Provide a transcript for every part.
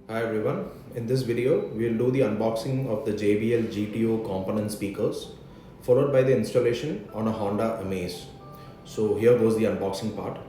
Hi everyone, in this video we'll do the unboxing of the JBL GTO component speakers followed by the installation on a Honda Amaze. So here goes the unboxing part.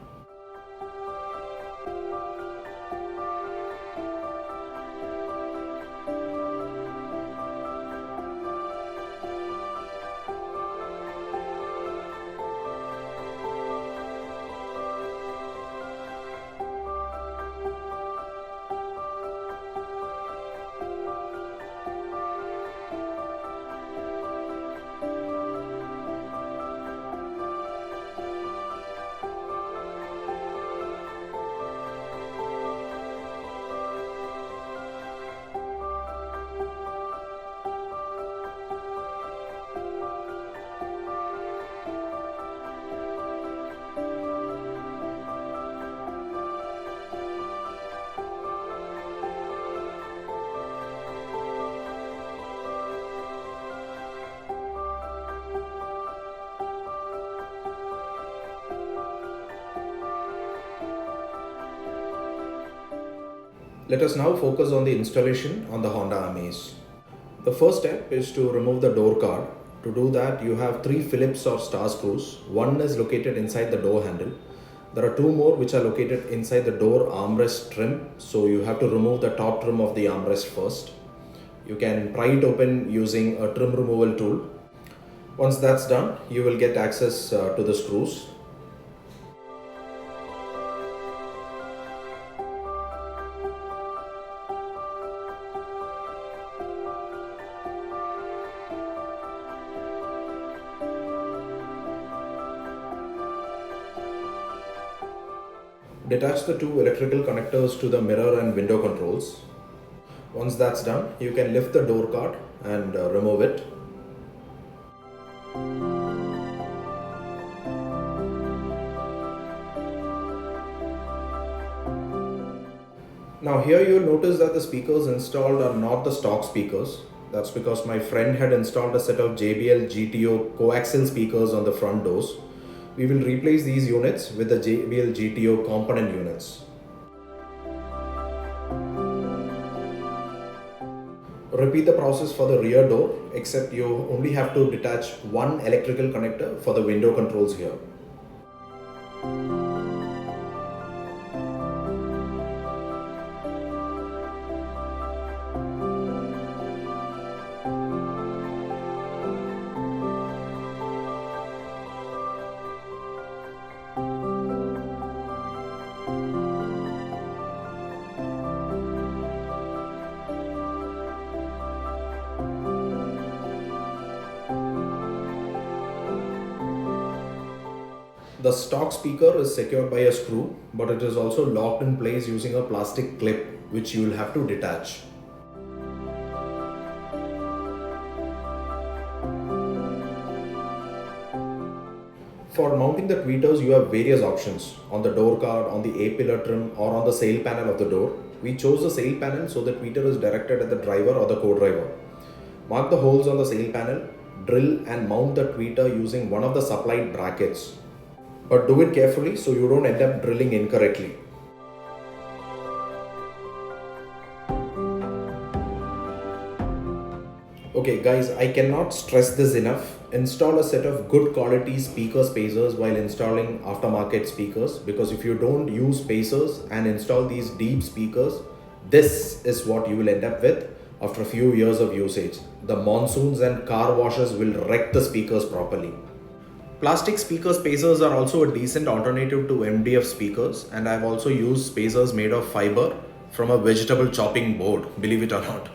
Let us now focus on the installation on the Honda Amaze. The first step is to remove the door card. To do that, you have 3 Phillips or star screws. One is located inside the door handle. There are 2 more which are located inside the door armrest trim. So you have to remove the top trim of the armrest first. You can pry it open using a trim removal tool. Once that's done, you will get access to the screws. Detach the 2 electrical connectors to the mirror and window controls. Once that's done, you can lift the door card and remove it. Now here you will notice that the speakers installed are not the stock speakers. That's because my friend had installed a set of JBL GTO coaxial speakers on the front doors. We will replace these units with the JBL GTO component units. Repeat the process for the rear door, except you only have to detach 1 electrical connector for the window controls here. The stock speaker is secured by a screw, but it is also locked in place using a plastic clip, which you will have to detach. For mounting the tweeters, you have various options on the door card, on the A-pillar trim, or on the sail panel of the door. We chose the sail panel so the tweeter is directed at the driver or the co-driver. Mark the holes on the sail panel, drill and mount the tweeter using one of the supplied brackets. But do it carefully so you don't end up drilling incorrectly. Okay guys, I cannot stress this enough. Install a set of good quality speaker spacers while installing aftermarket speakers, because if you don't use spacers and install these deep speakers, this is what you will end up with after a few years of usage. The monsoons and car washes will wreck the speakers properly. Plastic speaker spacers are also a decent alternative to MDF speakers, and I've also used spacers made of fiber from a vegetable chopping board, believe it or not.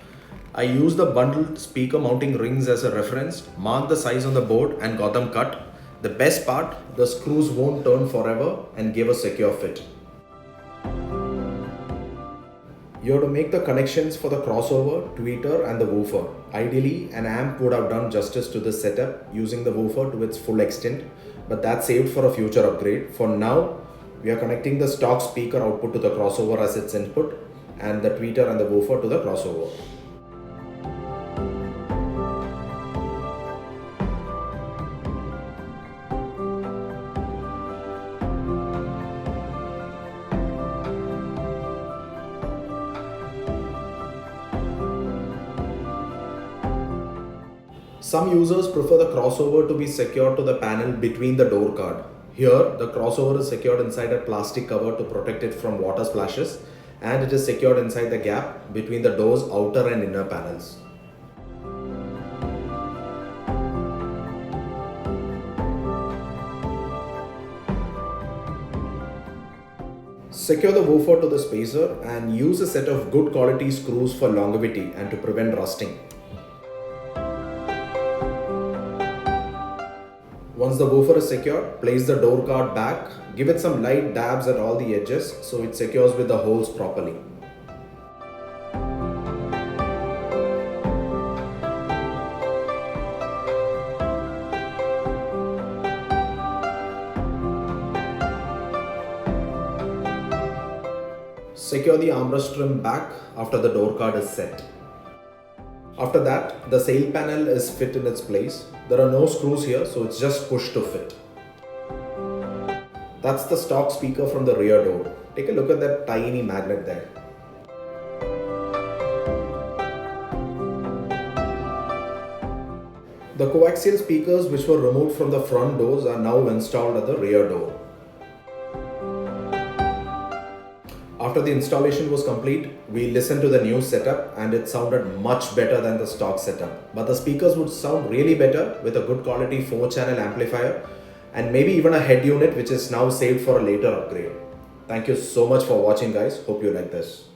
I used the bundled speaker mounting rings as a reference, marked the size on the board and got them cut. The best part, the screws won't turn forever and give a secure fit. You have to make the connections for the crossover, tweeter and the woofer. Ideally, an amp would have done justice to this setup using the woofer to its full extent, but that's saved for a future upgrade. For now, we are connecting the stock speaker output to the crossover as its input and the tweeter and the woofer to the crossover. Some users prefer the crossover to be secured to the panel between the door card. Here, the crossover is secured inside a plastic cover to protect it from water splashes, and it is secured inside the gap between the door's outer and inner panels. Secure the woofer to the spacer and use a set of good quality screws for longevity and to prevent rusting. Once the woofer is secured, place the door card back, give it some light dabs at all the edges so it secures with the holes properly. Secure the armrest trim back after the door card is set. After that, the sail panel is fit in its place. There are no screws here, so it's just pushed to fit. That's the stock speaker from the rear door. Take a look at that tiny magnet there. The coaxial speakers which were removed from the front doors are now installed at the rear door. After the installation was complete, we listened to the new setup and it sounded much better than the stock setup. But the speakers would sound really better with a good quality 4-channel amplifier and maybe even a head unit which is now saved for a later upgrade. Thank you so much for watching, guys. Hope you like this.